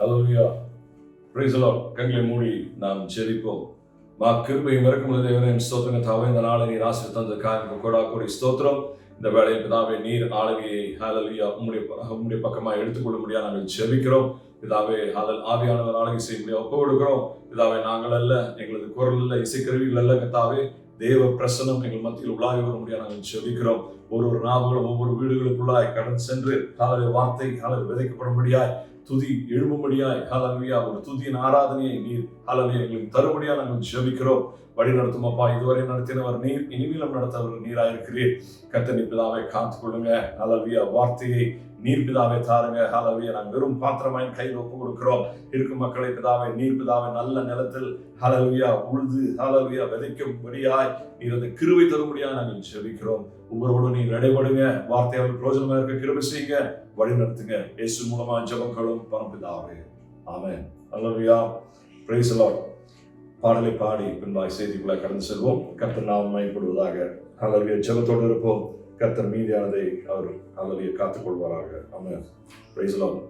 Hallelujah. Praise the Lord. கண்களை மூடி நாம் ஜெபிப்போம். கிருபையும் இரக்கமுள்ள தேவனே, ஸ்தோத்திரம் கர்த்தாவே. இந்த நாளை நீர் ஆசீர்வதித்ததற்காக கோடாகோடி ஸ்தோத்திரம். இந்த வேளையில் பிதாவே, நீர் ஆளுகையை ஹல்லேலூயா உம்முடைய பக்கமாக எடுத்துக்கொள்ள முடியாது நாங்கள் ஜெபிக்கிறோம். பிதாவே, ஆவியானவர் ஆளுகை செய்ய முடியாது ஒப்பு கொடுக்கிறோம். பிதாவே, நாங்கள் அல்ல, எங்களது குரல் அல்ல, இசைக்கருவிகள் அல்ல கர்த்தாவே, தேவ பிரசன்னம் எங்கள் மத்தியில் உலாவி வர முடியாது நாங்கள் ஜெபிக்கிறோம். ஒவ்வொரு நாவுகளும் ஒவ்வொரு வீடுகளுக்குள்ளாய் கடந்து சென்று வார்த்தை விதைக்கப்படும்படியாய், துதி எழும்பும்படியாய் ஹல்லேலூயா ஒரு துதியின் ஆராதனையை நீர் ஹல்லேலூயா எங்களுக்கு தரும்படியா நாங்கள் ஜெபிக்கிறோம். வழி நடத்தும் அப்பா, இதுவரை நடத்தினவர் நீர், இனிமேலும் நடத்தவர் நீராயிருக்கிறீர். கர்த்தர் பிதாவை காத்துக் கொள்ளுங்க. ஹல்லேலூயா வார்த்தையை நீர் பிதாவை தாருங்க. ஹல்லேலூயா நாங்கள் வெறும் பாத்திரமாய் கையில் ஒப்பு கொடுக்கிறோம். இருக்கும் மக்களை பிதாவை, நீர் பிதாவை நல்ல நிலத்தில் ஹல்லேலூயா உழுது ஹல்லேலூயா விதைக்கும்படியாய் நீர் அந்த கிருபை தரும்படியாய் நாங்கள் ஜெபிக்கிறோம். ஒவ்வொருவரும் நீர் இடைபடுங்க. வார்த்தையால் பிரயோஜனமா இருக்க கிருபை செய்யுங்க, வழி நடத்துங்க. இயேசு மூலமா ஜெபங்களும் பரம்பிதாவே, ஆமென். ஹல்லேலூயா. Praise the Lord. பாடலை பாடி பின்பாய் செய்திக்குள்ள கடந்து செல்வோம். கர்த்தர் நாமம் மகிமைப்படுவதாக. ஹல்லேலூயா. ஜெபத்தோடு இருப்போம். கர்த்தர் மீதியானதை அவர் ஹல்லேலூயா காத்துக் கொள்வாராக. ஆமென். Price the Lord.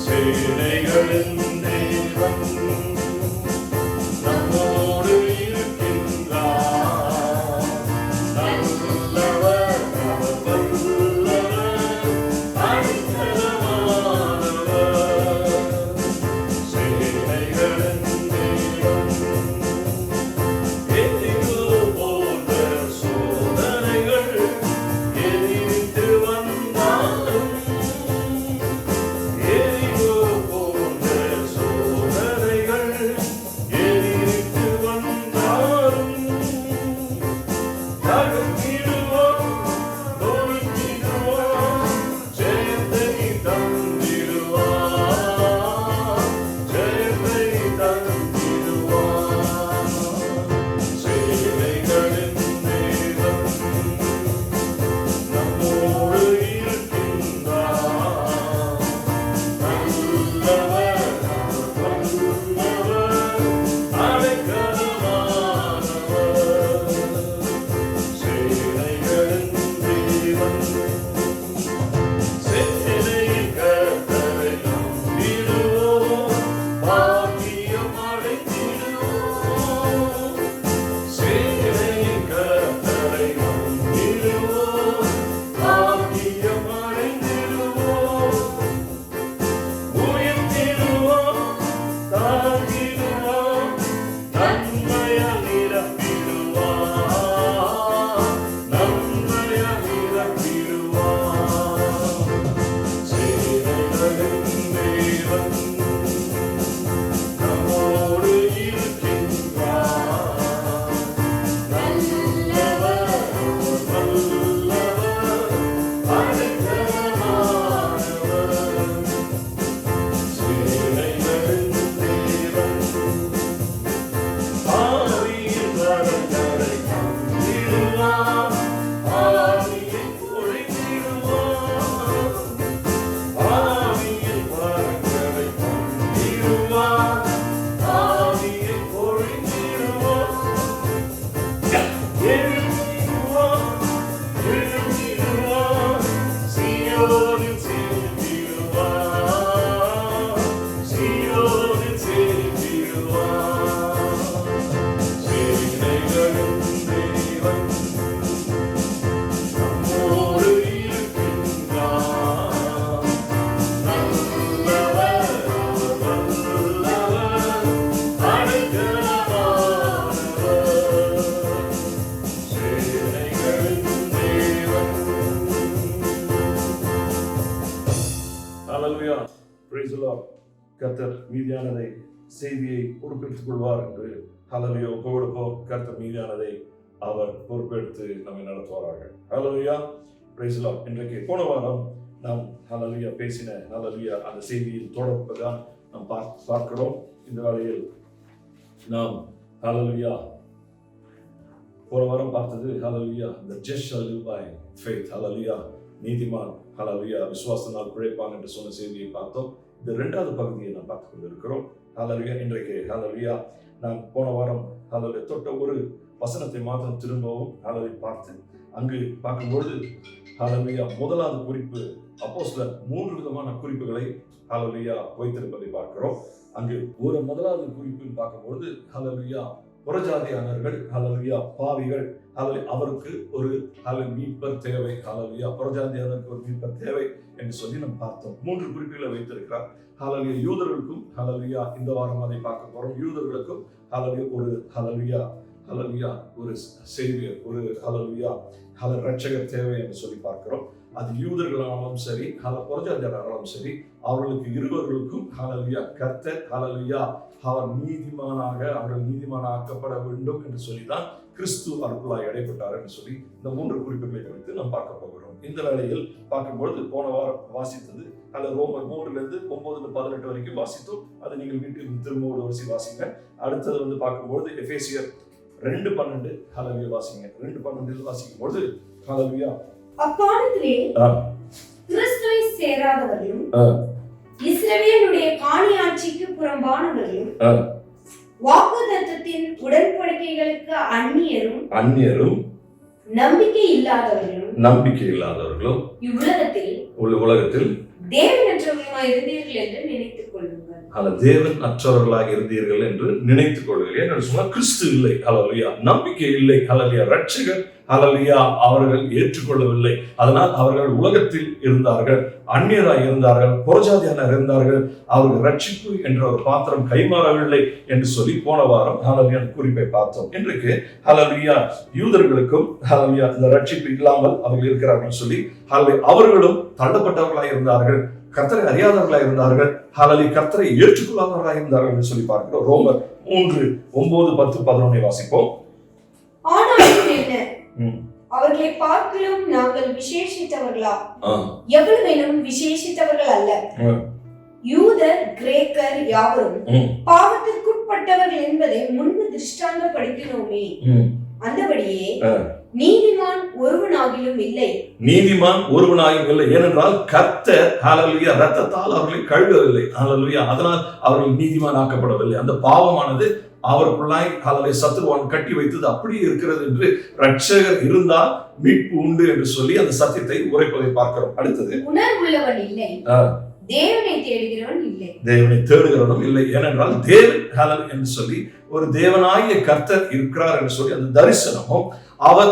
சேனைகளின் தேவன் நம்மோடு இருக்கின்றார். நல்லவர், அவர் வல்லவர், அடைக்கலமானவர். சேனைகளின் தேவன் எதிரோ போன்ற சோதனைகள் எதிரிட்டு வந்தாலும், எதிரோ போன்ற சோதனைகள் எதிரிட்டு வந்தாலும் தடுத்திடுவோம், நொறுக்கிடுவோம், ஜெயத்தை தந்திடுவார், ஜெயத்தை தந்திடுவார். சேனைகளின் தேவன் நம்மோடு இருக்கின்றார். நல்லவர், வல்லவர், அடைக்கலமானவர். சேனைகளின் தேவன் சேனையின் கர்த்தரை நம்பிடுவோம், பாக்கியம் அடைந்திடுவோம். சேனையின் கர்த்தரை நம்பிடுவோம், பாக்கியம் அடைந்திடுவோம். உயர்த்திடுவோம், தாழ்த்திடுவோம், நன்மையால் நிரப்பிடுவார், நன்மையால் நிரப்பிடுவார். சேனைகளின் தேவன் நம்மோடு இருக்கின்றார். நல்லவர், வல்லவர், அடைக்கலமானவர். சேனைகளின் தேவன் ஆவியின் வரங்களை தந்திடுவார், ஆவியை பொழிந்திடுவார். ஆவியின் வரங்களை தந்திடுவார், ஆவியை பொழிந்திடுவார். எழுந்திடுவார், எழுந்திடுவார், சீயோனில் சேர்ந்திடுவார், சீயோனில் சேர்ந்திடுவார். சேனைகளின் தேவன் நம்மோடு இருக்கின்றார். நல்லவர், வல்லவர், அடைக்கலமானவர். சேனைகளின் தேவன். ஹல்லேலூயா. Praise the lord. கர்த்தர் மீதியானதை செய்தியை பொறுப்பெடுத்துக் கொள்வார் என்று ஹல்லேலூயா ஒப்பு கொடுப்போம். கர்த்தர் மீதியானதை அவர் பொறுப்பெடுத்து நம்மை நடத்துவாராக. ஹல்லேலூயா. Praise the lord. இன்றைக்கு போன வாரம் நாம் ஹல்லேலூயா பேசின ஹல்லேலூயா அந்த செய்தியில் தொடர்புதான் நாம் பார்க்கிறோம். இந்த வேளையில் நாம் ஹல்லேலூயா போன வாரம் பார்த்தது ஹல்லேலூயா the just shall live by faith. ஹல்லேலூயா நீதிமான் ஹல்லேலூயா விசுவாசத்தினால் பிழைப்பான் என்று சொன்ன செய்தியை பார்த்தோம். இந்த இரண்டாவது பகுதியை நாம் பார்த்துக் கொண்டிருக்கிறோம். ஹல்லேலூயா. இன்றைக்கு ஹல்லேலூயா நாம் போன வாரம் ஹல்லேலூயா தொட்ட ஒரு வசனத்தை மாத்திரம் திரும்பவும் ஹல்லேலூயா பார்த்து அங்கு பார்க்கும்பொழுது ஹல்லேலூயா முதலாவது குறிப்பு அப்போஸ்தலர் 3 விதமான குறிப்புகளை ஹல்லேலூயா வைத்திருப்பதை பார்க்கிறோம். அங்கு ஒரு முதலாவது குறிப்பில் பார்க்கும்பொழுது ஹல்லேலூயா புறஜாதியானவர்கள் ஹல்லேலூயா பாவிகள் அவருக்கு ஒரு மீட்பர் தேவை. ஹல்லேலூயா புறஜாதியானவருக்கு ஒரு மீட்பர் தேவை என்று சொல்லி நம்ம பார்த்தோம். 3 குறிப்புகளை வைத்திருக்கிறார். ஹல்லேலூயா யூதர்களுக்கும் ஹல்லேலூயா இந்த வாரம் அதை பார்க்க போறோம். யூதர்களுக்கும் ஹல்லேலூயா ஒரு சேவியர், ஒரு ஹல்லேலூயா ரட்சகர் தேவை என்று சொல்லி பார்க்கிறோம். அது யூதர்களானாலும் சரி புறஜாதியாராலும் சரி, அவர்களுக்கு இருவர்களுக்கும் ஹல்லேலூயா கர்த்தர் ஹல்லேலூயா அவர் அவர்கள் நீதிமானாக்கப்பட வேண்டும் என்று சொல்லிதான் கிறிஸ்து அவர்களாய் இடைப்பட்டார் என்று சொல்லி இந்த 3 குறிப்புகளை குறித்து நாம் பார்க்க போகிறோம். இந்த வேளையில் பார்க்கும்பொழுது போன வாரம் வாசித்தது ரோமர் 3 9-18 வரைக்கும் வாசித்தோம். அதை நீங்கள் வீட்டில் திரும்ப ஒரு வரிசை வாசிங்க. அடுத்தது பார்க்கும்பொழுது எபேசியர் 2:12 ஹல்லேலூயா வாசிங்க. 2:12 வாசிக்கும் பொழுது ஹல்லேலூயா அக்காலத்திலே கிறிஸ்துவை சேராதவர்களும் இஸ்ரவேலுடைய காணியாட்சிக்கு புறம்பானவர்களும் வாக்குத்தத்தத்தின் உடன்படிக்கைகளுக்கு அந்நியரும் நம்பிக்கை இல்லாதவர்களும் இவ்வுலகத்தில் தேவனற்றவர்களாய் இருந்தீர்கள் என்று நினைத்துக் கொள்ளுங்கள். தேவன் அற்றவர்களாக இருந்தீர்கள் என்று நினைத்துக் கொள்ளுங்கள். என்று சொன்னா கிறிஸ்து இல்லை, ஹல்லேலூயா நம்பிக்கை இல்லை, ஹல்லேலூயா ரட்சகர் ஹல்லேலூயா அவர்கள் ஏற்றுக்கொள்ளவில்லை. அதனால் அவர்கள் உலகத்தில் இருந்தார்கள், அந்நியராய் இருந்தார்கள், புறஜாதியார் இருந்தார்கள். அவர்கள் ரட்சிப்பு என்ற ஒரு பாத்திரம் கைமாறவில்லை என்று சொல்லி போன வாரம் ஹல்லேலூயா குறிப்பை பார்த்தோம். இன்றைக்கு ஹல்லேலூயா யூதர்களுக்கும் ஹல்லேலூயா இந்த ரட்சிப்பு இல்லாமல் அவர்கள் இருக்கிறார்கள் சொல்லி அவர்களும் தள்ளப்பட்டவர்களாய் இருந்தார்கள், கர்த்தரை அறியாதவர்களாக இருந்தார்கள், ஹல்லேலூயா கர்த்தரை ஏற்றுக்கொள்ளாதவர்களாக இருந்தார்கள் என்று சொல்லி பார்க்கிறோம். ரோமர் 3 9 10 11 வாசிப்போம். அவர்களை பார்க்கலும் நாங்கள் விசேஷித்தவர்களா? எவ்வளவேனும் விசேஷித்தவர்கள் அல்ல. யூதர் கிரேக்கர் யாவரும் பாவத்திற்குட்பட்டவர்கள் என்பதை முன்பு திருஷ்டாந்தப்படுத்தினோமே. அந்தபடியே நீதிமான் ஒருவனாகிலும் இல்லை. ஏனென்றால் கர்த்தர் ஹல்லேலூயா இரத்தத்தால் அவர்களை கழுவவில்லை, ஹல்லேலூயா அதனால் அவர்கள் நீதிமான் ஆக்கப்படவில்லை. அந்த பாவமானது அவருக்குள்ளாய் ஹல்லேலூயா சத்துருவான் கட்டி வைத்தது அப்படியே இருக்கிறது என்று ரட்சகர் இருந்தால் மீட்பு உண்டு என்று சொல்லி அந்த சத்தியத்தை உரைப்பதை பார்க்கிறோம். அடுத்தது உணர்வுள்ளவன் இல்லை, தேவனை தேடுகிறவன் இல்லை. தேவனை தேடுகிறவனும் இல்லை. ஏனென்றால் தேவன் ஹல்லேலூயா என்று சொல்லி ஒரு தேவனாகிய கர்த்தர் இருக்கிறார் என்று சொல்லி அந்த தரிசனமும் அவர்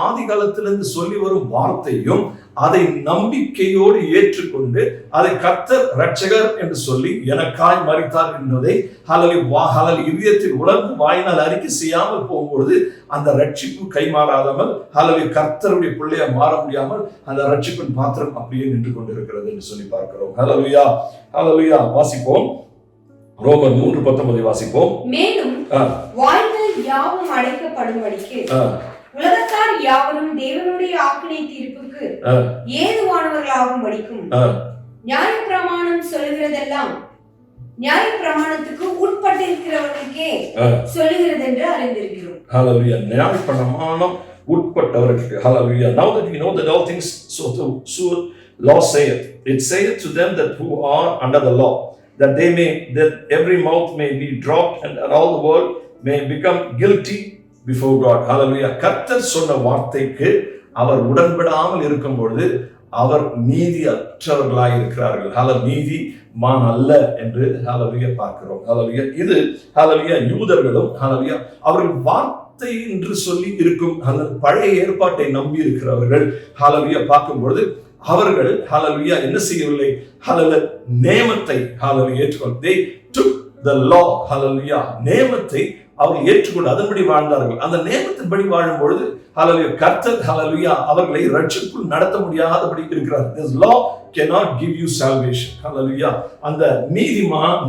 ஆதி காலத்திலிருந்து சொல்லி வரும் வார்த்தையும் அதை நம்பிக்கையோடு ஏற்றுக்கொண்டு அதை கர்த்தர் ரட்சகர் என்று சொல்லி எனக்காய் மரித்தார் என்பதை இதயத்தில் உணர்ந்து வாயினால் அறிக்கை செய்யாமல் போகும்பொழுது அந்த ரட்சிப்பு கைமாறாமல் கர்த்தருடைய பிள்ளையா மாற முடியாமல் அந்த ரட்சிப்பின் பாத்திரம் அப்படியே நின்று கொண்டிருக்கிறது என்று சொல்லி பார்க்கிறோம். ஹல்லேலூயா வாசிப்போம். ரோமர் 3:19 வாசிப்போம். மேலும் வாய்கள் யாவும் அடைக்கப்படும்படிக்கு உலகத்தார் யாவரும் தேவனுடைய ஆக்கினை தீர்ப்புக்கு ஏதுவானவர்களாகும் படிக்கும் நியாயப்பிரமாணம் சொல்லுகிறதெல்லாம் நியாயப்பிரமாணத்துக்கு உட்பட்டிருக்கிறவர்களுக்கே சொல்லுகிறது என்று அறிந்திருக்கிறோம். ஹல்லேலூயா நியாயப்பிரமாணம் உட்பட்டவர்களுக்கு. ஹல்லேலூயா. Now that we know that all things so law saith, it saith to them that who are under the law, that every mouth may be dropped and all the world may become guilty before God. Hallelujah. கர்த்தர் சொன்ன வார்த்தைக்கு அவர் உடன்படாமல் இருக்கும் பொழுது அவர் நீதி அற்றவர்களாய் இருக்கிறார்கள். நீதிமான் அல்ல என்று ஹல்லேலூயா பார்க்கிறோம். ஹல்லேலூயா. இது ஹல்லேலூயா யூதர்களும் ஹல்லேலூயா அவர்கள் வார்த்தை என்று சொல்லி இருக்கும் பழைய ஏற்பாட்டை நம்பி இருக்கிறவர்கள் ஹல்லேலூயா பார்க்கும்பொழுது அவர்கள் ஹல்லேலூயா என்ன செய்யவில்லை? நேமத்தை ஹல்லேலூயா ஏற்றுக்கொண்டு they took the law. ஹல்லேலூயா நேமத்தை அவர்கள் ஏற்றுக்கொண்டு அதன்படி வாழ்ந்தார்கள். அந்த நேமத்தின்படி வாழும் பொழுது ஹல்லேலூயா கர்த்தர் ஹல்லேலூயா அவர்களை ரட்சிப்புக்குள் நடத்த முடியாதபடி இருக்கிறார். This law cannot give you salvation. ஹல்லேலூயா அந்த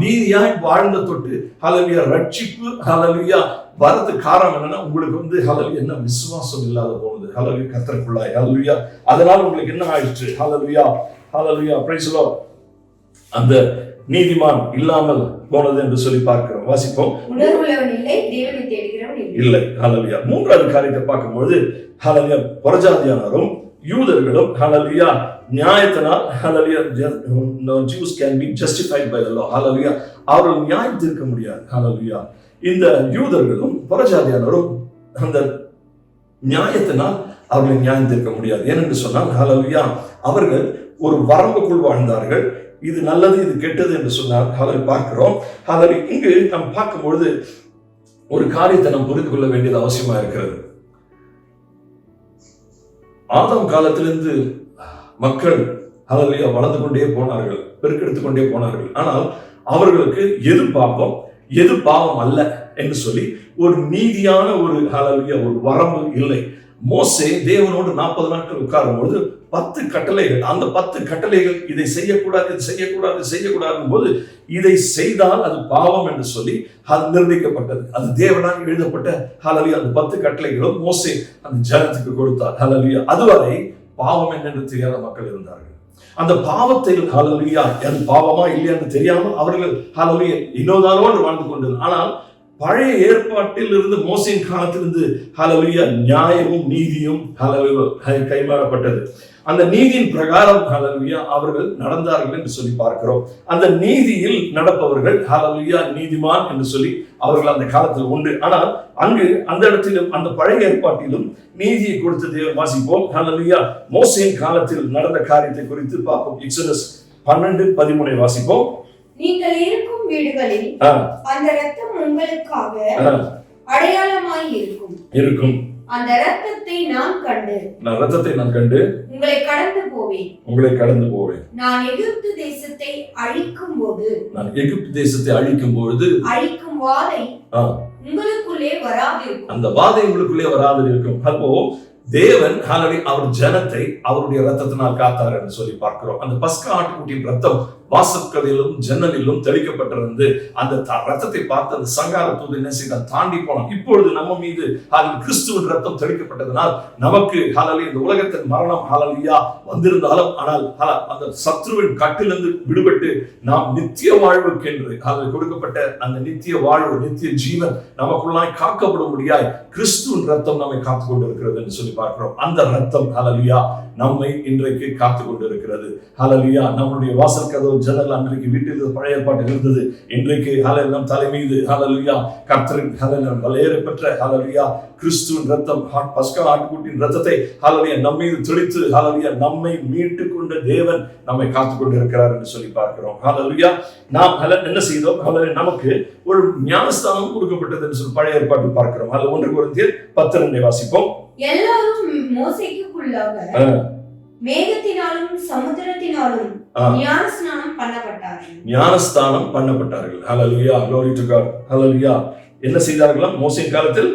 நீதியாய் வாழ்ந்த தொட்டு ஹல்லேலூயா ரட்சிப்பு ஹல்லேலூயா வரது காரணம் என்னன்னா உங்களுக்கு ஹல்லேலூயா என்ன விசுவாசம் இல்லாத போனது ஹல்லேலூயா கர்த்தருக்குள்ளாய். ஹல்லேலூயா அதனால உங்களுக்கு என்ன ஆயிடுச்சு? ஹல்லேலூயா பிரைஸ் தி லார்ட். அந்த நீதிமான் இல்லாமல் போனது என்று சொல்லி பார்க்கிறோம். வாசிப்போம். உணர்வுள்ளவன் இல்லை, தேவனை தேடுகிறவன் இல்லை. ஹல்லேலூயா. மூன்றாவது காரியத்தை பார்க்கும்போது ஹல்லேலூயா புறஜாதியானரும் யூதர்களும் ஹல்லேலூயா நியாயத்தினால் ஹல்லேலூயா Jews can be justified by the law. ஹல்லேலூயா அவர்கள் நியாயம் தீர்க்க முடியாது. ஹல்லேலூயா இந்த யூதர்களும் புறஜாதியானரும் அந்த நியாயத்தினால் அவர்களை நியாயம் தீர்க்க முடியாது. ஏனென்று சொன்னால் ஹல்லேலூயா, அவர்கள் ஒரு வரம்புக்குள் வாழ்ந்தார்கள். இது நல்லது, இது கெட்டது என்று சொன்னால் ஹல்லேலூயா பார்க்கிறோம். ஹல்லேலூயா, இங்கு நாம் பார்க்கும்பொழுது ஒரு காரியத்தை நாம் புரிந்து கொள்ள வேண்டியது அவசியமா இருக்கிறது. ஆதாம் காலத்திலிருந்து மக்கள் ஹல்லேலூயா வளர்ந்து கொண்டே போனார்கள், பெருக்கெடுத்துக் கொண்டே போனார்கள். ஆனால் அவர்களுக்கு எது பாவம் எது பாவம் அல்ல என்று சொல்லி ஒரு நீதியான ஒரு ஹல்லேலூயா ஒரு வரம்பு இல்லை. மோசே தேவனோடு 40 நாட்கள் உட்காரும் பொழுது 10 கட்டளைகள், அந்த 10 கட்டளைகள் இதை செய்யக்கூடாது, இது செய்யக்கூடாது, செய்யக்கூடாது போது இதை செய்தால் அது பாவம் என்று சொல்லி அது நிர்ணயிக்கப்பட்டது. அது தேவனால் எழுதப்பட்ட ஹல்லேலூயா அந்த 10 கட்டளைகளும் மோசே அந்த ஜனத்துக்கு கொடுத்தார். ஹல்லேலூயா, அதுவரை பாவம் என்னென்று தெரியாத மக்கள் இருந்தார்கள். அந்த பாவத்தை ஹல்லேலூயா அது பாவமா இல்லையா என்று தெரியாமல் அவர்கள் ஹல்லேலூயா இன்னொரு வாழ்ந்து கொண்டது. ஆனால் பழைய ஏற்பாட்டில் இருந்து மோசேயின் காலத்திலிருந்து ஹல்லேலூயா நியாயமும் நீதியும் ஹல்லேலூயா கைமாறப்பட்டது. அந்த நீதியின் பிரகாரம் ஹல்லேலூயா அவர்கள் நடந்தார்கள் என்று சொல்லி பார்க்கிறோம். அந்த நீதியில் நடப்பவர்கள் ஹல்லேலூயா நீதிமான் என்று சொல்லி அவர்கள் அந்த காலத்தில் உண்டு. ஆனால் அங்கு அந்த இடத்திலும் அந்த பழைய ஏற்பாட்டிலும் நீதியை கொடுத்த தேவன் வாசிப்போம். ஹல்லேலூயா, மோசேயின் காலத்தில் நடந்த காரியத்தை குறித்து பார்ப்போம். எக்ஸோடஸ் 12:13 வாசிப்போம். நீங்கள் இருக்கும் வீடுகளில் அந்த இரத்தம் உங்களுக்காக அடையாளமாய் இருக்கும். அந்த இரத்தத்தை நான் கண்டு உங்களை கடந்து போவேன். நான் எகிப்து தேசத்தை அழிக்கும் பொழுது அழிக்கும் வாதை உங்களுக்குள்ளே வராதிருக்கும். அந்த வாதை உங்களுக்குள்ளே வராதிருக்கும். அப்போ தேவன் அவர் ஜனத்தை அவருடைய ரத்தத்தினால் காத்தார் என்று சொல்லி பார்க்கிறோம். அந்த பஸ்கா ஆட்டுக்குட்டியின் ரத்தம் வாசற்கதவிலும் ஜன்னலிலும் தெளிக்கப்பட்டிருந்து அந்த ரத்தத்தை பார்த்து அந்த சங்கார தூது என்ன செய்தால் தாண்டி போனோம். இப்பொழுது நம்ம மீது கிறிஸ்துவின் ரத்தம் தெளிக்கப்பட்டதனால் நமக்கு ஹல்லேலூயா இந்த உலகத்தின் மரணம் ஹல்லேலூயா வந்திருந்தாலும் ஆனால் அந்த சத்ருவின் கட்டிலிருந்து விடுபட்டு நாம் நித்திய வாழ்வுக்கென்று கொடுக்கப்பட்ட அந்த நித்திய வாழ்வு நித்திய ஜீவன் நமக்குள்ளாய் காக்கப்படும்படியாய் கிறிஸ்துவின் ரத்தம் நம்மை காத்துக் கொண்டிருக்கிறது என்று சொல்லி பார்க்கிறோம். அந்த ரத்தம் ஹல்லேலூயா நம்மை இன்றைக்கு காத்துக் கொண்டிருக்கிறது. ஹல்லேலூயா, நம்முடைய வாசல் கதவு ஜன்னல் அன்றைக்கு வீட்டில் பழைய ஏற்பாட்டில் இருந்தது. இன்றைக்கு ஹல்லேலூயா நம் தலை மீது ஹல்லேலூயா கர்த்தரின் ஹல்லேலூயா வலையேற பெற்ற ஹல்லேலூயா கிறிஸ்துவின் ரத்தம் பஸ்கா ஆட்டுக்குட்டியின் ரத்தத்தை ஹல்லேலூயா நம் மீது தெளித்து ஹல்லேலூயா நம்மை மீட்டு கொண்ட தேவன் நம்மை காத்துக் கொண்டிருக்கிறார் என்று சொல்லி பார்க்கிறோம். ஹல்லேலூயா, நாம் என்ன செய்தோம்? ஹல்லேலூயா, நமக்கு ஒரு ஞானஸ்தானம் கொடுக்கப்பட்டது என்று சொல்லி பழைய ஏற்பாட்டில் பார்க்கிறோம். அதில் 1 கொரிந்தியர் 10:2 வாசிப்போம். எல்லாரும் மோசேக்குள்ளாக மேகத்தினாலும் சமுத்திரத்தினாலும் ஞானஸ்தானம் பண்ணப்பட்டார்கள். ஹல்லேலூயா, glory to God. ஹல்லேலூயா, என்ன செய்தார்களாம்? மோசேயின் காலத்தில்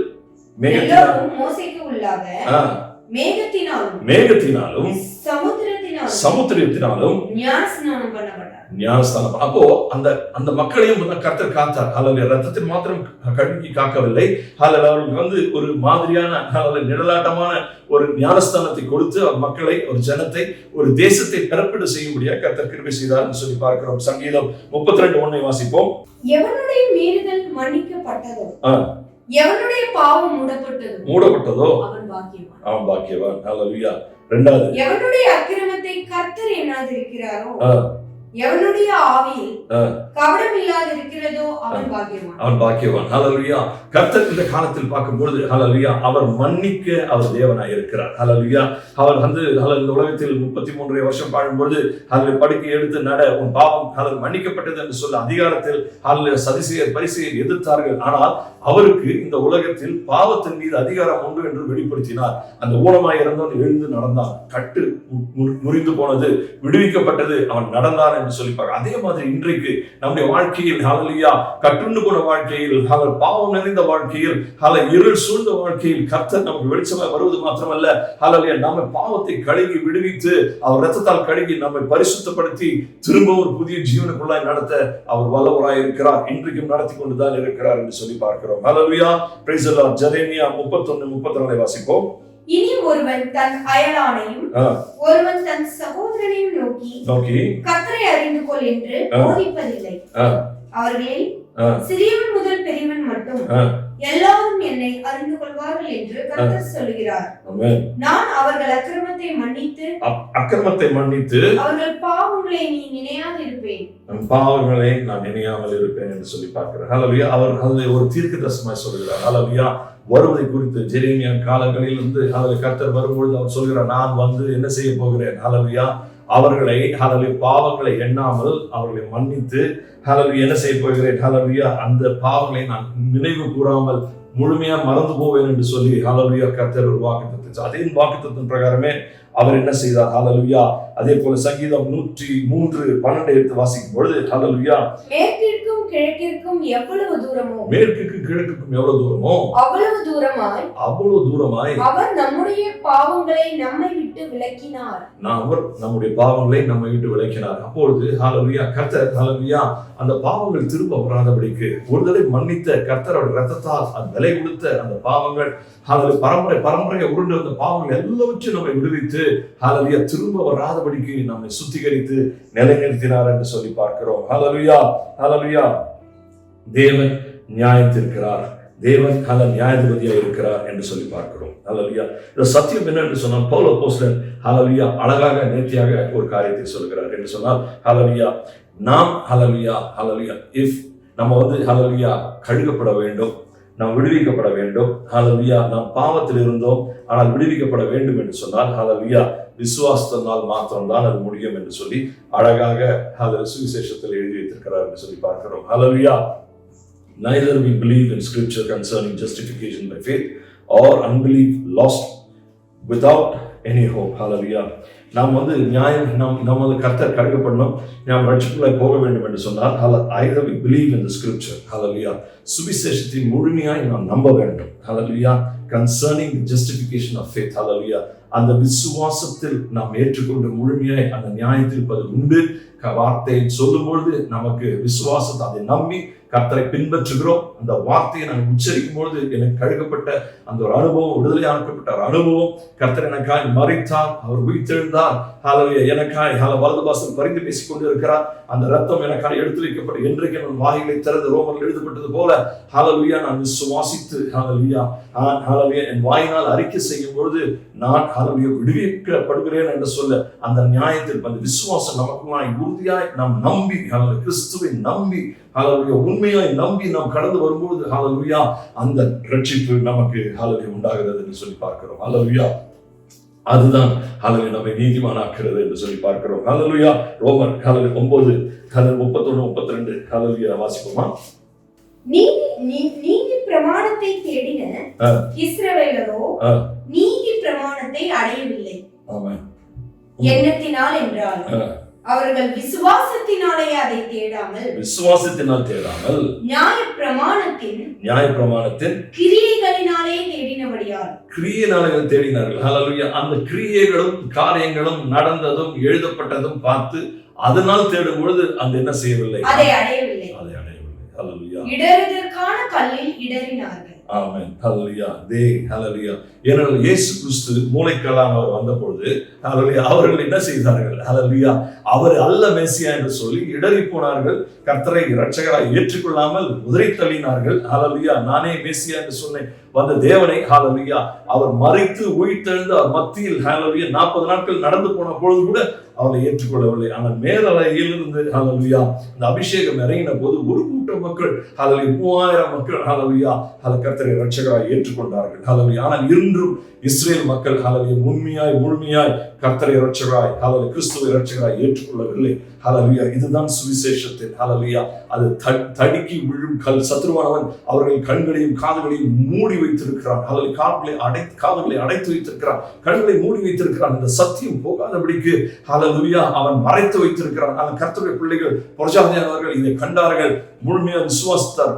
மேகத்தினாலும் சமுத்திரத்தினாலும் ஞானஸ்தானம். அப்போ அந்த மக்களையும் கர்த்தர் காத்தார். ஹல்லேலூயா, ரத்தத்தில் மாத்திரம் கழுவி காக்கவில்லை. ஹல்லேலூயா, அவர்களுக்கு ஒரு மாதிரியான நிழலாட்டமான ஒரு ஞானஸ்தானத்தை கொடுத்து மக்களை ஒரு ஜனத்தை ஒரு தேசத்தை பிறப்பிட செய்யும்படியா கர்த்தர் கிருபை செய்தார் என்று சொல்லி பார்க்கிறோம். சங்கீதம் 32:1 வாசிப்போம். எவனுடைய மீறுதல் மன்னிக்கப்பட்டதோ எவனுடைய பாவம் மூடப்பட்டதோ அவன் பாக்கியவான். ஹல்லேலூயா. 2வது, எவனுடைய அக்கிரமத்தை கர்த்தர் எண்ணாதிருக்கிறாரோ எவனுடைய ஆவியில் கபடம் இல்லாதிருக்கிறதோ அவன் பாக்கியவான். ஹல்லேலூயா. கர்த்தர் இந்த காலத்தில் பார்க்கும்போது ஹல்லேலூயா அவர் மன்னிக்க அவர் தேவனாய் இருக்கிறார். ஹல்லேலூயா, அவர் இந்த உலகத்தில் 33 வருஷம் வாழும்போது படுக்கை எடுத்து நட உன் பாவம் மன்னிக்கப்பட்டது என்று சொல்ல அதிகாரத்தில் சதிசேயர் பரிசேயர் எதிர்த்தார்கள். ஆனால் அவருக்கு இந்த உலகத்தில் பாவத்தின் மீது அதிகாரம் உண்டு என்று வெளிப்படுத்தினார். அந்த ஊனமாய் இருந்தவன் எழுந்து நடந்தான், கட்டு முறிந்து போனது, விடுவிக்கப்பட்டது, அவன் நடந்தான் என்று சொல்லிப்பாங்க. அதே மாதிரி இன்றைக்கு நம்முடைய வாழ்க்கையில் ஹல்லேலூயா கட்டுண்டு போன வாழ்க்கையில் பாவம் நிறைந்த வாழ்க்கையில் இருள் சூழ்ந்த வாழ்க்கையில் கர்த்தர் நமக்கு வெளிச்சமாய் வருவது மாத்திரமல்ல, ஹல்லேலூயா நம்ம பாவத்தை கழுவி விடுவித்து அவர் ரத்தத்தால் கழுவி நம்மை பரிசுத்தப்படுத்தி திரும்ப ஒரு புதிய ஜீவனுக்குள்ளாய் நடத்த அவர் வல்லவராய் இருக்கிறார். இன்றைக்கும் நடத்தி கொண்டுதான் இருக்கிறார் என்று சொல்லி பார்க்கிறோம். Hallelujah, praise the Lord. Jeremiah 31:32 வாசிப்போம். இனி ஒருவன் தன் அயலானையும் ஒருவன் தன் சகோதரனையும் நோக்கி கர்த்தரை அறிந்து கொள் என்று போதிப்பதில்லை. அவர்களில் சிறியவன் முதல் பெரியவன் மட்டும் எல்லாரும் என்னை அறிந்து கொள்வார்கள் என்று கர்த்தர் சொல்கிறார். ஆமென். நான் அவர்கள் அக்கிரமத்தை மன்னித்து அக்கிரமத்தை மன்னித்து அவர்கள் பாவங்களை நீ நினையாதிருப்பேன். பாவங்களை நான் நினையாமல் இருப்பேன் என்று சொல்லி பார்க்கிறேன். ஹல்லேலூயா. அவர் அதை ஒரு தீர்க்கதரிசனமாய் சொல்கிறார். ஹல்லேலூயா. வருவதை குறித்து ஜெரேமியா காலங்களில் இருந்து கர்த்தர் வரும்பொழுது அவர் சொல்கிறார், நான் வந்து என்ன செய்ய போகிறேன். ஹல்லேலூயா. அவர்களை பாவங்களை எண்ணாமல் அவர்களை மன்னித்து என்ன செய்ய போகிறேன். ஹல்லேலூயா. அந்த பாவங்களை நான் நினைவு கூறாமல் முழுமையா மறந்து போவேன் என்று சொல்லி ஹல்லேலூயா கர்த்தர் ஒரு வாக்குத்தத்தம். அதே வாக்குத்தத்தின் பிரகாரமே அவர் என்ன செய்தார். ஹல்லேலூயா. அதே போல சங்கீதம் 103:12 எடுத்து வாசிக்கும் பொழுது ஹல்லேலூயா, மேற்கிற்கும் கிழக்கிற்கும் எவ்வளவு தூரமோ, மேற்குக்கும் கிழக்குக்கும் எவ்வளவு தூரமோ அவ்வளவு தூரமாய் அவர் நம்முடைய பாவங்களை நம்மை விட்டு விலக்கினார். அவர் நம்முடைய பாவங்களை நம்மை விட்டு விலக்கினார். அப்பொழுது ஹல்லேலூயா கர்த்தர் ஹல்லேலூயா அந்த பாவங்கள் திரும்ப வராதபடிக்கு ஒரு தடவை மன்னித்த கர்த்தரோட ரத்தத்தால் அந்த விலை கொடுத்த அந்த பாவங்கள் பரம்பரை உருண்டு அந்த பாவங்கள் எல்லாவற்றையும் நம்மை விடுவித்து ஹல்லேலூயா திரும்ப வராதபடிக்கு நம்மை சுத்திகரித்து நிலைநிறுத்தினார் என்று சொல்லி பார்க்கிறோம். ஹல்லேலூயா. ஹல்லேலூயா. தேவன் நியாயத்திருக்கிறார். தேவன் நியாயாதிபதியாக இருக்கிறார் என்று சொல்லி பார்க்கிறோம். ஹல்லேலூயா. இந்த சத்தியம் என்ன என்று சொன்னால் பவுல் அப்போஸ்தலன் ஹல்லேலூயா அழகாக நேர்த்தியாக ஒரு காரியத்தை சொல்கிறார் என்று சொன்னால் ஹல்லேலூயா நாம் ஹல்லேலூயா இஃப் நம்ம வந்து ஹல்லேலூயா கழுகப்பட வேண்டும், நாம் விடுவிக்கப்பட வேண்டும். ஹல்லேலூயா. நாம் பாவத்தில் இருந்தோம் ஆனால் விடுவிக்கப்பட வேண்டும் என்று சொன்னால் ஹல்லேலூயா விசுவாசத்தினால் மாத்திரம்தான் அது முடியும் என்று சொல்லி அழகாக சுவிசேஷத்தில் எழுதி வைத்திருக்கிறார் என்று சொல்லி பார்க்கிறோம். ஹல்லேலூயா. Neither we believe in scripture concerning justification by faith or unbelief lost without any hope. Hallelujah. நாம் வந்து நியாயம் நம்ம கர்த்தர் கழுகப்படணும், நாம் ரட்சிப்புக்குள்ளாய் போக வேண்டும் என்று சொன்னால் either we believe in the scripture. Hallelujah. சுவிசேஷத்தை முழுமையாய் நாம் நம்ப வேண்டும். Hallelujah. Concerning the justification of faith. Hallelujah. அந்த விசுவாசத்தில் நாம் ஏற்றுக்கொண்டு முழுமையாய் அந்த நியாயத்திருப்பது உண்டு. வார்த்தையை சொல்லும் பொழுது நமக்கு விசுவாசத்தை அதை நம்பி கர்த்தரை பின்பற்றுகிறோம். அந்த வார்த்தையை நான் உச்சரிக்கும் பொழுது எனக்கு கழுகப்பட்ட அந்த ஒரு அனுபவம், விடுதலையாக்கப்பட்ட ஒரு அனுபவம். கர்த்தர் எனக்காய் மரித்தார், அவர் உயிர்த்தெழுந்தார். ஹல்லேலூயா. எனக்காய் வலது பாசம் பரிந்து பேசிக் கொண்டு இருக்கிறார். அந்த ரத்தம் எனக்காய் எடுத்து வைக்கப்பட்டு என்றைக்கு என் வாய்களை திறந்து ரோமர்கள் எழுதப்பட்டது போல ஹல்லேலூயா நான் விசுவாசித்து ஹல்லேலூயா என் வாயினால் அறிக்கை செய்யும் பொழுது நான் ஹல்லேலூயா விடுவிக்கப்படுகிறேன் என்று சொல்ல அந்த நியாயத்தில் அந்த விசுவாசம் நமக்குள்ளாய் உறுதியாய் நாம் நம்பி கிறிஸ்துவை நம்பி ஹல்லேலூயா உண்மையாய் நம்பி நாம் கடந்து வரும்போது ஹல்லேலூயா அந்த ரட்சிப்பு நமக்கு ஹல்லேலூயா உண்டாகிறது என்று சொல்லி பார்க்கிறோம். ஹல்லேலூயா. அதுதான் ஹல்லேலூயா நம்மை நீதிமானாக்குகிறது என்று சொல்லி பார்க்கிறோம். ஹல்லேலூயா. ரோமர் 9:31-32 ஹல்லேலூயா வாசிப்போமா? நீதி பிரமாணத்தை தேடின இஸ்ரவேலரோ நீதி பிரமாணத்தை அடையவில்லை. ஆமென். எண்ணத்தினால் என்றால் அவர்கள் விசுவாசத்தினாலே அதை தேடாமல் நியாயப்பிரமாணத்தின் கிரியைகளினாலே தேடினபடியால் தேடினார்கள். ஹல்லேலூயா. அந்த கிரியைகளும் காரியங்களும் நடந்ததும் எழுதப்பட்டதும் பார்த்து அதனால் தேடும் பொழுது அந்த என்ன செய்யவில்லை, அதை அடையவில்லை. ஹல்லேலூயா. இடறுதற்கான கல்லில் இடறினார்கள். ஆமென். ஹல்லேலூயா. ஹல்லேலூயா. ஏனென்றால் இயேசு கிறிஸ்து மூளைக்கல்லானவர் வந்த பொழுது ஹல்லேலூயா அவர்கள் என்ன செய்தார்கள்? ஹல்லேலூயா அவர் அல்ல மேசியா என்று சொல்லி இடறி போனார்கள். கர்த்தரை இரட்சகராய் ஏற்றுக்கொள்ளாமல் உதறி தள்ளினார்கள். ஹல்லேலூயா. நானே மேசியா என்று சொன்னேன் வந்த தேவனை ஹல்லேலூயா அவர் மரித்து உயிர்த்தெழுந்து அவர் மத்தியில் ஹல்லேலூயா 40 நாட்கள் நடந்து போன பொழுது கூட அவரை ஏற்றுக்கொள்ளவில்லை. ஆனால் மேலறையிலிருந்து ஹல்லேலூயா அந்த அபிஷேகம் இறங்கின போது ஒரு கூட்டம் மக்கள் ஹல்லேலூயா 3000 மக்கள் ஹல்லேலூயா கர்த்தரை இரட்சகராய் ஏற்றுக்கொண்டார்கள். ஹல்லேலூயா. ஆனால் இன்றும் இஸ்ரேல் மக்கள் ஹல்லேலூயா முழுமையாய் கர்த்தரை இரட்சகராய் கிறிஸ்துவை இரட்சகராய் ஏற்றுக்கொள்ளவில்லை. ஹல்லேலூயா. இதுதான் சுவிசேஷத்தின் ஹல்லேலூயா அது தடுக்கி விழும் கல். சத்ருவானவன் அவர்கள் கண்களையும் காதுகளையும் மூடி வைத்திருக்கிறான். காதுகளை அடைத்து வைத்திருக்கிறான், கண்களை மூடி வைத்திருக்கிறான். இந்த சத்தியம் போகாதபடிக்கு ஹல்லேலூயா அவன் மறைத்து வைத்திருக்கிறான். அந்த கர்த்தருடைய பிள்ளைகள் புறஜாதியானவர்கள் இதை கண்டார்கள், முழுமையாக விசுவாசித்தார்,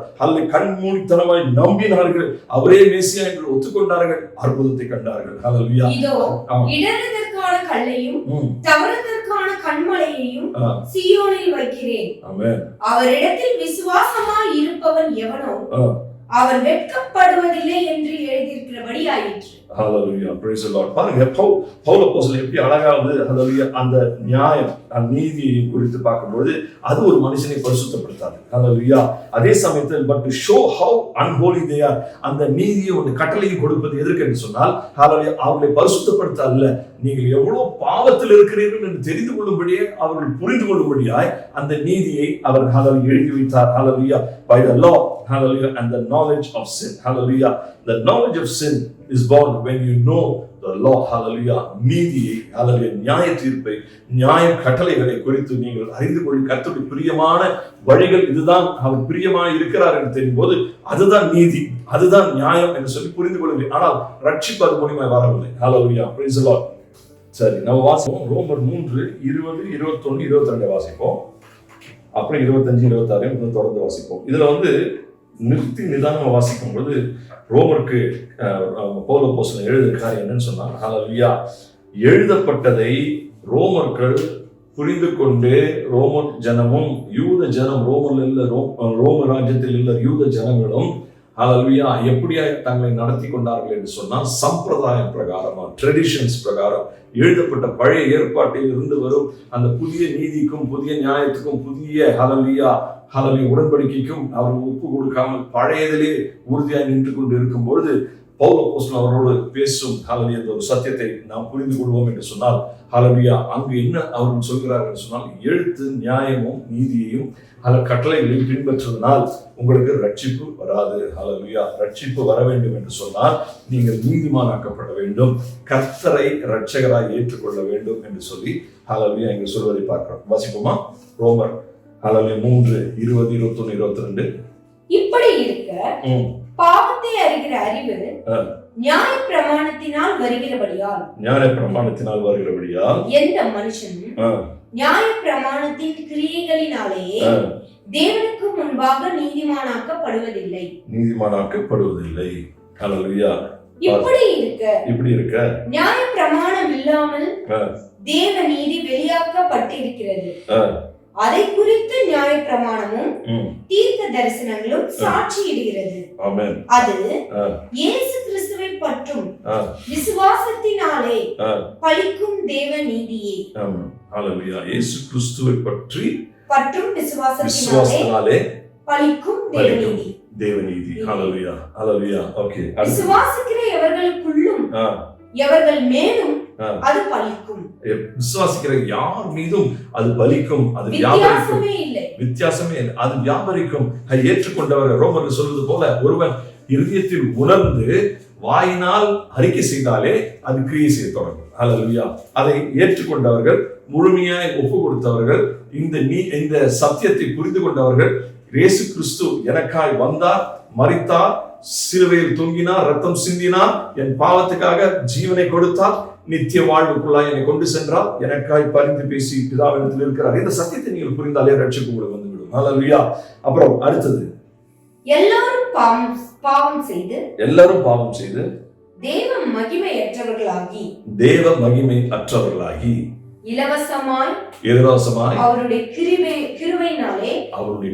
கண் மூடித்தனமாய் நம்பினார்கள், அவரே மேசியா என்று ஒத்துக்கொண்டார்கள், அற்புதத்தை கண்டார்கள். ஹல்லேலூயா. இடறுதற்கான கல்லையும் தவறுதற்கான கண்மலையையும் சீயோனில் வைக்கிறேன். அவரிடத்தில் விசுவாசமாய் இருப்பவன் எவனோ அவன் வெட்கப்படுவதில்லை என்று எழுதியிருக்கிறபடி ஆயிற்று. ஹalleluya praise the lord. பாருங்க பவுல் அப்போஸ்தலன் எப்படி அழகா வந்து ஹalleluya அந்த நியாயம் நீதியை குறித்து பார்க்கும்போது அது ஒரு மனுஷனை பரிசுத்தப்படுத்தாது. ஹalleluya. அதே சமயத்தில் but to show how unholy they are, அந்த நீதியை ஒரு கட்டளையை கொடுப்பது எதற்கு என்று சொன்னால் ஹalleluya அவர்களை பரிசுத்தப்படுத்த அல்ல, நீங்கள் எவ்வளவு பாவத்தில் இருக்கிறீர்கள் என்று தெரிந்து கொள்ளும்படியே அவர்கள் புரிந்து கொள்ளும்படியாய் அந்த நீதியை அவர் ஹalleluya எழுதி வைத்தார். ஹalleluya by the law, hallelujah, and the knowledge of sin. Hallelujah. The knowledge of sin is born when you know the law. Hallelujah. நீதியை, hallelujah, நியாய தீர்ப்பை, நியாய கட்டளைகளை குறித்து நீங்கள் அறிந்து கொள்ள கர்த்தருடைய பிரியமான வழிகள் இதுதான், அவர் பிரியமாய் இருக்கிறார் என்று தெரியும் போது அதுதான் நீதி, அதுதான் நியாயம் என்று சொல்லி புரிந்து கொள்ளவில்லை. ஆனால் ரட்சிப்பு அது மூலமாய் வரவில்லை. Hallelujah. Praise the Lord. சரி, நம்ம வாசிப்போம் ரோமர் 3 20 21 22 வாசிப்போம். அப்புறம் 25 26 தொடர்ந்து வாசிப்போம். இதுல வந்து நிறுத்தி நிதானமா வாசிக்கும் பொழுது ரோமருக்கு பவுல் அப்போஸ்தலன் எழுதிய காரியம் என்னன்னு சொன்னா, ஹalleluya, எழுதப்பட்டதை ரோமர்கள் புரிந்து கொண்டு ரோமர் ஜனமும் யூத ஜனம் ரோம ராஜ்யத்தில் உள்ள யூத ஜனங்களும் ஹalleluya எப்படியா தங்களை நடத்தி கொண்டார்கள் என்று சொன்னால் சம்பிரதாயம் பிரகாரமா, ட்ரெடிஷன்ஸ் பிரகாரம் எழுதப்பட்ட பழைய ஏற்பாட்டில் இருந்து வரும் அந்த புதிய நீதிக்கும் புதிய நியாயத்துக்கும் புதிய ஹalleluya உடன்படிக்கைக்கும் அவர் ஒப்பு கொடுக்காமல் பழையதிலே உறுதியாய் நின்று கொண்டு இருக்கும் பொழுது பவுல் அப்போஸ்தலன் அவரோடு பேசும் ஹalleluya இந்த ஒரு சத்தியத்தை நாம் புரிந்து கொள்வோம் என்று சொன்னால் ஹalleluya அங்கு என்ன அவர்கள் சொல்கிறார்கள் என்று சொன்னால், எழுத்து நியாயமும் நீதியையும் கட்டளைகளையும் பின்பற்றுவதனால் உங்களுக்கு ரட்சிப்பு வராது. ஹalleluya ரட்சிப்பு வர வேண்டும் என்று சொன்னால் நீங்கள் நீதிமானாக்கப்பட வேண்டும், கர்த்தரை இரட்சகராய் ஏற்றுக்கொள்ள வேண்டும் என்று சொல்லி ஹalleluya இங்கு சொல்வதை பார்க்கிறோம். வாசிப்போமா? ரோமர் ஹalleluya 3 20 21 22. இப்படி இருக்க பாவத்தை அறிகிற அறிவு நியாய பிரமாணத்தினால் வருகிறபடியால் எந்த மனுஷனும் நியாய பிரமாணத்தின் கிரியைகளினாலே தேவனுக்கு முன்பாக நீதிமானாக்கப்படுவதில்லை. ஹalleluya. இப்படி இருக்க நியாய பிரமாணம் இல்லாமல் தேவ நீதி வெளியாக்கப்பட்டிருக்கிறது. அதை குறித்து நியாய பிரமாணமும் தீர்க்க தரிசனங்களும் சாட்சியிடுகிறது. அது இயேசு கிறிஸ்துவை பற்றும் விசுவாசத்தினாலே பலிக்கும் தேவ நீதியே. ஹalleluya இயேசு கிறிஸ்துவை பற்றும் விசுவாசத்தினாலே பலிக்கும் தேவ நீதி. ஹalleluya ஹalleluya. ஓகே, விசுவாசிக்கிற எவர்களுக்குள்ளும் எவர்கள் மேலும் அது பலிக்கும். விசுவாசிக்கிற யார் மீதும் அது பலிக்கும், அது வித்தியாசமே இல்லை, அது வியாபரிக்கும். ஏற்றுக்கொண்டவர் ரோமர் சொல்வது போல ஒருவன் இருதயத்தில் உணர்ந்து வாயினால் அறிக்கை செய்தாலே அது கிரியை செய்ய தொடங்கும். ஹalleluya அதை ஏற்றுக்கொண்டவர்கள், முழுமையாய் ஒப்பு கொடுத்தவர்கள், இந்த சத்தியத்தை புரிந்து கொண்டவர்கள், இயேசு கிறிஸ்து எனக்காய் வந்தார், மரித்தார், சிலுவையில் தொங்கினார், ரத்தம் சிந்தினார், என் பாவத்துக்காக ஜீவனை கொடுத்தார், நித்திய வாழ்வுக்குள்ளாய் என்னை கொண்டு சென்றார், எனக்காய் பரிந்து பேசி பிதாவிடத்தில் இருக்கிறார். இந்த சத்தியத்தை நீங்கள் புரிந்தாலே ரட்சிப்பு உங்களுக்கு வந்துவிடும். ஹalleluya. அப்புறம் அடுத்தது, எல்லாரும் பாவம் செய்து தேவ மகிமை அற்றவர்களாகி இலவசமாய் அவருடைய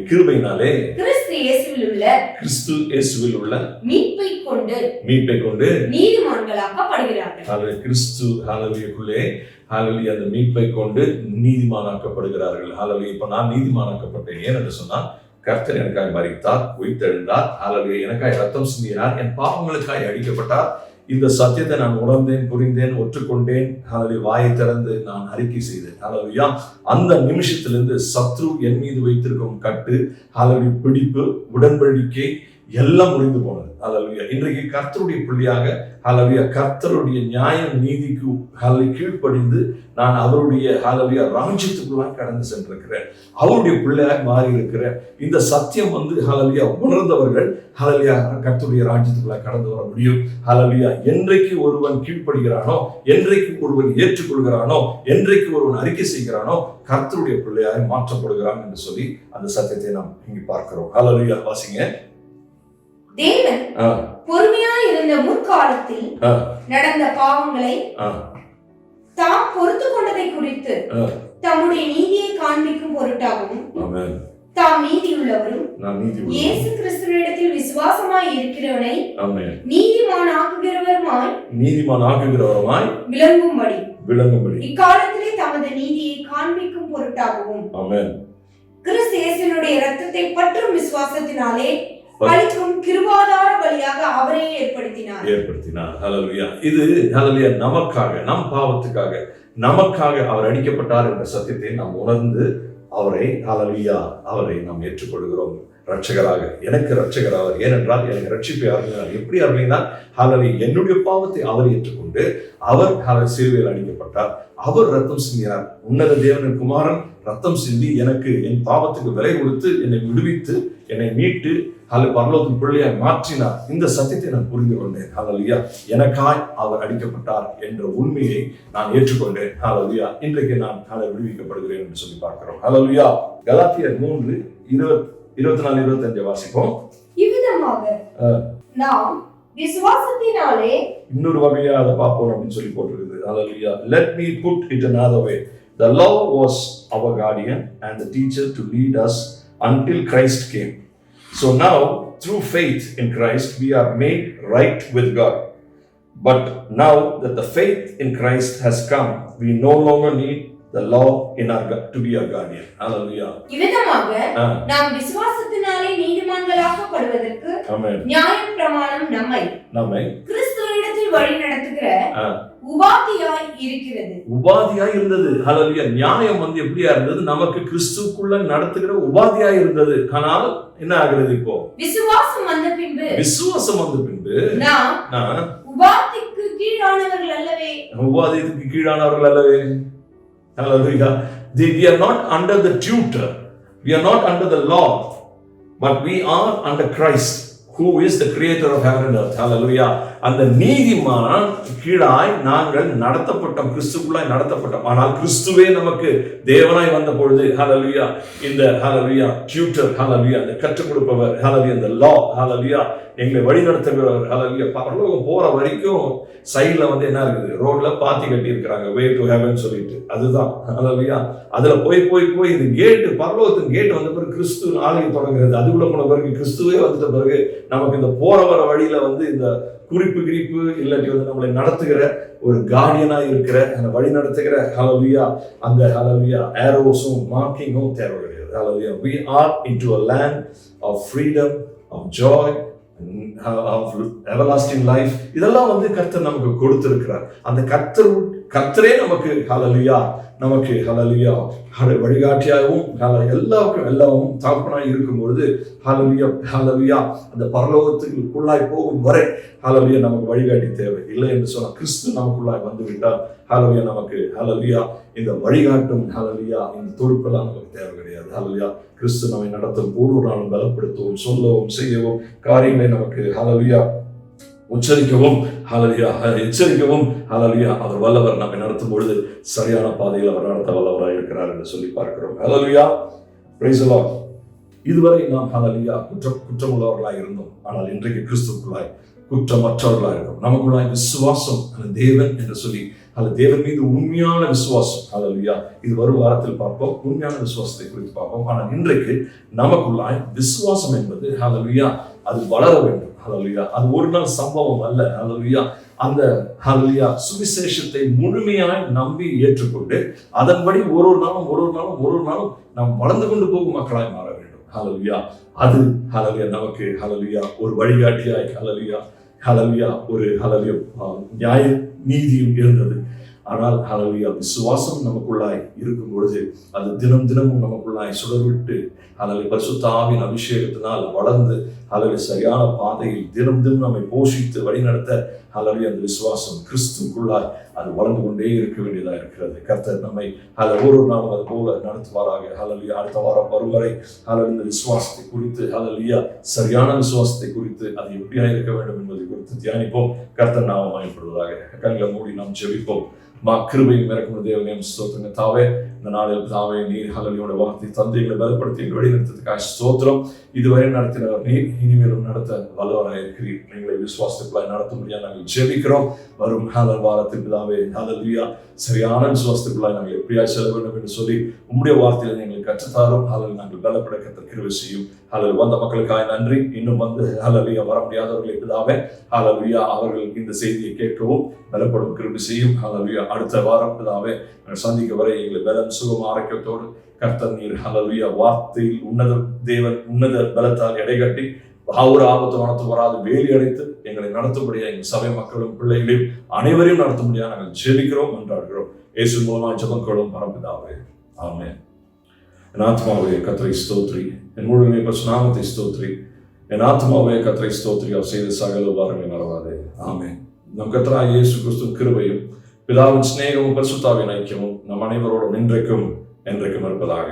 கிருபையினாலே கிறிஸ்து இயேசுவில் உள்ள மீட்பை கொண்டு நீதிமான்களாக்கப்படுகிறார்கள். கிறிஸ்து ஹalleluya ஹalleluya அந்த மீட்பை கொண்டு நீதிமானாக்கப்படுகிறார்கள். ஹalleluya இப்ப நான் நீதிமானாக்கப்பட்டேன். ஏன் என்று சொன்னால் கர்த்தர் எனக்காய் மரித்தார், உயிர்த்தெழுந்தார், ஹalleluya எனக்காய் ரத்தம் சிந்தினார், என் பாவங்களுக்காய் அடிக்கப்பட்டார். இந்த சத்தியத்தை நான் உணர்ந்தேன், புரிந்தேன், ஒற்றுக்கொண்டேன். ஹalleluya வாயை திறந்து நான் அறிக்கை செய்தேன். ஹalleluya அந்த நிமிஷத்திலிருந்து சத்ரு என் மீது வைத்திருக்கும் கட்டு, ஹalleluya பிடிப்பு, உடன்படிக்கை எல்லாம் முடிந்து போனது. ஹalleluya இன்றைக்கு கர்த்தருடைய பிள்ளையாக ஹalleluya கர்த்தருடைய நியாய நீதிக்கு ஹalleluya கீழ்ப்படிந்து நான் அவருடைய ஹalleluya ராஜ்யத்துக்குள்ளாய் கடந்து சென்றிருக்கிறேன். அவருடைய பிள்ளையாக மாறி இருக்கிறேன். இந்த சத்தியம் ஹalleluya உணர்ந்தவர்கள் ஹalleluya கர்த்தருடைய ராஜ்யத்துக்குள்ளாய் கடந்து வர முடியும். ஹalleluya என்றைக்கு ஒருவன் கீழ்ப்படுகிறானோ, என்றைக்கு ஒருவன் ஏற்றுக்கொள்கிறானோ, என்றைக்கு ஒருவன் அறிக்கை செய்கிறானோ கர்த்தருடைய பிள்ளையாக மாற்றப்படுகிறான் என்று சொல்லி அந்த சத்தியத்தை நாம் இங்கு பார்க்கிறோம். ஹalleluya வாசிங்க. தேவன் பொறுமையாய் இருந்த முற்காலத்தில் நடந்த பாவங்களை தாம் பொறுத்து கொண்டதை குறித்து தம்முடைய நீதியை காண்பிக்கும் பொருட்டாகவும் தாம் நீதியுள்ளவரும் நாம் நீதி இயேசு கிறிஸ்துவினிடத்தில் விசுவாசமாய் இருக்கிறவனை ஆமென் நீதிமான் ஆக்குகிறவருமாய் நீதிமான் ஆக்குகிறவருமாய் விளங்கும்படி இக்காலத்திலே தமது நீதியை காண்பிக்கும் பொருட்டாகவும் ஆமென் கிறிஸ்து இயேசுவினுடைய இரத்தத்தை பற்றும் விசுவாசத்தினாலே பலிக்கும் கிருபாதார பலியாக அவரையே ஏற்படுத்தினார். ஹல்லேலூயா. இது ஹல்லேலூயா நமக்காக, நம் பாவத்துக்காக, நமக்காக அவர் அடிக்கப்பட்டார் என்ற சத்தியத்தை நாம் உணர்ந்து அவரை ஹல்லேலூயா அவரை நாம் ஏற்றுக்கொள்கிறோம் ரட்சகராக. எனக்கு ரட்சகராக, ஏனென்றால் எனக்கு ரட்சிப்பை அருளினார். எப்படி அருளினார்? ஹல்லேலூயா. என்னுடைய பாவத்தை அவர் ஏற்றுக்கொண்டு அவர் சிலுவையில் அடிக்கப்பட்டார். அவர் ரத்தம் சிந்தினார். உன்னத தேவனின் குமாரன் ரத்தம் சிந்தி எனக்கு என் பாவத்துக்கு விலை கொடுத்து என்னை விடுவித்து என்னை மீட்டு பரலோகத்தின் பிள்ளையாய் மாற்றினார். இந்த சத்தியத்தை நான் புரிந்து கொண்டேன். ஹல்லேலூயா. எனக்காய் அவர் அடிக்கப்பட்டார் என்ற உண்மையை நான் ஏற்றுக்கொண்டேன். ஹல்லேலூயா. இன்றைக்கு நான் விடுவிக்கப்படுகிறேன் என்று சொல்லி பார்க்கிறோம். ஹல்லேலூயா. கலாத்தியர் 3:24-25 வாசிப்போம். இவ்விதமாக நாம் விசுவாசத்தினாலே இன்னொரு வகையா அதை பார்ப்போம் அப்படின்னு சொல்லி போட்டிருக்குது. ஹல்லேலூயா. Let me put it another way. The law was our guardian and the teacher to lead us until Christ came. So now, through faith in Christ, we are made right with God. But now that the faith in Christ has come, we no longer need the law to be our guardian. Hallelujah. இவ்விதமாக நாம் விசுவாசத்தினாலே நீதிமான்களாக்கப்படுவதற்கு நியாயப்பிரமாணம் நம்மை கிறிஸ்துவினிடத்தில் வழி நடத்துகிற உபாதியாய் இருக்கிறது. உபாதியாய் இருந்தது. ஹல்லேலூயா. நியாயம் எப்படியா இருந்தது? நமக்கு கிறிஸ்துவுக்குள்ள நடத்துகிற உபாதியாய் இருந்தது. ஆனால் என்ன ஆகிறது? இப்போ விசுவாசம் வந்த பின்பு நாம் உபாதிக்கு கீழானவர்கள் அல்லவே. உபாதிக்கு கீழானவர்கள் அல்லவே. Hallelujah. We are not under the tutor. We are not under the law. But we are under Christ, who is the creator of heaven and earth. Hallelujah. அந்த நீதிமான் கீழாய் நாங்கள் நடத்தப்பட்டோம், கிறிஸ்துக்குள்ளாய் நடத்தப்பட்டோம். ஆனால் கிறிஸ்துவே நமக்கு தேவனாய் வந்த பொழுது ஹல்லேலூயா இந்த ஹல்லேலூயா டியூட்டர் ஹல்லேலூயா அந்த கற்றுக் கொடுப்பவர் ஹல்லேலூயா இந்த லா ஹல்லேலூயா எங்களை வழி நடத்துகிறவர் ஹல்லேலூயா. பரலோகம் போற வரைக்கும் சைடுல என்ன இருக்குது? ரோட்ல பாத்தி கட்டி இருக்கிறாங்க, வே டு ஹெவன் சொல்லிட்டு. அதுதான் ஹல்லேலூயா. அதுல போய் இந்த கேட்டு, பரலோகத்தின் கேட்டு வந்த பிறகு கிறிஸ்து ஆலயம் தொடங்குறது. அதுக்குள்ள போன பிறகு கிறிஸ்துவே வந்துட்ட பிறகு நமக்கு இந்த போற வர வழியில இந்த குறிப்பு இல்லாட்டி நம்மளை நடத்துகிற ஒரு கார்டியனாய் இருக்கிற வழி நடத்துகிற ஹல்லேலூயா அந்த ஹல்லேலூயா ஏரோஸும் மார்க்கிங்கும் தேவை கிடையாது. ஹல்லேலூயா. We are into a land of freedom, of joy, of everlasting life. இதெல்லாம் கர்த்தர் நமக்கு கொடுத்திருக்கிறார். அந்த கர்த்தரே நமக்கு ஹல்லேலூயா நமக்கு ஹல்லேலூயா வழிகாட்டியாகவும் எல்லாவும் தகப்பனாய் இருக்கும்பொழுது ஹல்லேலூயா அந்த பரலோகத்துக்குள்ளாய் போகும் வரை ஹல்லேலூயா நமக்கு வழிகாட்டி தேவை இல்லை என்று சொன்னால் கிறிஸ்து நமக்குள்ளாய் வந்து விட்டால் ஹல்லேலூயா நமக்கு ஹல்லேலூயா இந்த வழிகாட்டும் ஹல்லேலூயா இந்த தொடுப்பெல்லாம் நமக்கு தேவை கிடையாது. ஹல்லேலூயா. கிறிஸ்து நம்மை நடத்தும் பூர்வ நாளும் பலப்படுத்தவும் சொல்லவும் செய்யவும் காரியங்களை நமக்கு ஹல்லேலூயா உச்சரிக்கவும் ஹல்லேலூயா எச்சரிக்கவும் ஹல்லேலூயா அவர் வல்லவர். நம்மை நடத்தும் பொழுது சரியான பாதையில் அவர் நடத்த வல்லவராக இருக்கிறார் என்று சொல்லி பார்க்கிறோம். ஹல்லேலூயா. Praise the lord. இதுவரை நாம் ஹல்லேலூயா குற்றமுள்ளவர்களாக இருந்தோம். ஆனால் இன்றைக்கு கிறிஸ்துவுக்குள்ளாய் குற்றமற்றவர்களாக இருக்கிறோம். நமக்குள்ளாய் விசுவாசம் தேவன் என்று சொல்லி தேவன் மீது உண்மையான விசுவாசம் ஹல்லேலூயா. இது வரும் வாரத்தில் பார்ப்போம், உண்மையான விசுவாசத்தை குறித்து பார்ப்போம். ஆனால் இன்றைக்கு நமக்குள்ளாய் விசுவாசம் என்பது ஹல்லேலூயா அது வளர வேண்டும். ஹல்லேலூயா. அது ஒரு நாள் சம்பவம் அல்ல. ஹல்லேலூயா. அந்த ஹல்லேலூயா சுவிசேஷத்தை முழுமையாய் நம்பி ஏற்றுக்கொண்டு அதன்படி ஒரு நாளும் நாம் வளர்ந்து கொண்டு போகும் மக்களாய் மாற வேண்டும். ஹல்லேலூயா. அது ஹல்லேலூயா நமக்கு ஹல்லேலூயா ஒரு வழிகாட்டியாய் ஹல்லேலூயா ஒரு ஹல்லேலூயா நியாய நீதியும் இருந்தது. ஆனால் ஹல்லேலூயா விசுவாசம் நமக்குள்ளாய் இருக்கும் பொழுது அது தினமும் நமக்குள்ளாய் சுடர்விட்டு பரிசுத்த ஆவியின் அபிஷேகத்தினால் வளர்ந்து சரியான பாதையில் தினம் நம்மை போஷித்து வழிநடத்த ஹல்லேலூயா அந்த விசுவாசம் கிறிஸ்துக்குள்ளாய் அது வளர்ந்து கொண்டே இருக்க வேண்டியதாக இருக்கிறது. கர்த்தர் நம்மை ஒரு நாளும் அது போல நடத்துவாராக. ஹல்லேலூயா. அடுத்த வாரம் வரும் வரை இந்த விசுவாசத்தை குறித்து ஹல்லேலூயா சரியான விசுவாசத்தை குறித்து அது எப்படியா இருக்க வேண்டும் என்பதை குறித்து தியானிப்போம். கர்த்தர் நாமம் மகிமைப்படுவதாக. கண்களை மூடி நாம் ஜெபிப்போம். கிருபையும் இறக்கும் தேவனே ஸ்தோத்திரங்க தாவே. இந்த நாளில் தாவே நீர் ஹல்லேலூயா வார்த்தை தந்தைகளை பலப்படுத்தி வழிநடத்துவதற்காக ஸ்தோத்திரம். இதுவரை நடத்தினவர் நீர், இனிமேலும் நடத்த வல்லவராக இருக்கிறீர். எங்களை விசுவாசத்துக்குள்ளாய் நடத்த முடியாது நாங்கள் ஜெபிக்கிறோம். வரும் வாரத்தில் தாவே ஹல்லேலூயா சரியான விசுவாசத்துக்குள்ளாய் நாங்கள் எப்படியா செல்ல வேண்டும் என்று சொல்லி உம்முடைய வார்த்தையில எங்களுக்கு கற்றுத்தாரும். ஹalleluya, நாங்கள் பலப்பட கர்த்தர் கிருபை செய்யும். ஹalleluya, வந்த மக்களுக்காக நன்றி. இன்னும் வந்து ஹalleluya வர முடியாதவர்களை பிதாவே ஹalleluya அவர்கள் இந்த செய்தியை கேட்கவும் பலப்படும் கிருபை செய்யும். ஹalleluya, அடுத்த வாரம் பிதாவே நாங்கள் சந்திக்க வரை எங்களை பலம் சுகம் ஆரோக்கியத்தோடு கர்த்தர் நீர் ஹalleluya வார்த்தையில் உன்னத தேவன் உன்னத பலத்தால் எடைகட்டி ஒரு ஆபத்து வனத்து வராது வேலி அடைத்து எங்களை நடத்தும்படியா எங்கள் சபை மக்களும் பிள்ளைகளையும் அனைவரையும் நடத்தும்படியா நாங்கள் ஜெபிக்கிறோம் என்றாடுகிறோம். இயேசு மூலமாக ஜெபம் கொள்ளும் பரம்பிதாவே, ஆமென். என் ஆத்மாவே கர்த்தரை ஸ்தோத்ரி, என் முழுமை பரிசுநாமத்தை ஸ்தோத்ரி. என் ஆத்மாவே கர்த்தரை ஸ்தோத்ரி, அவர் செய்த சகல உபகாரங்களை மறவாதே. ஆமென். நம் கர்த்தராகிய இயேசு கிறிஸ்துவின் கிருபையும் பிதாவின் சிநேகமும் பரிசுத்தாவின் ஐக்கியமும் நம் அனைவரோடும் இன்றைக்கும் என்றைக்கும் இருப்பதாக.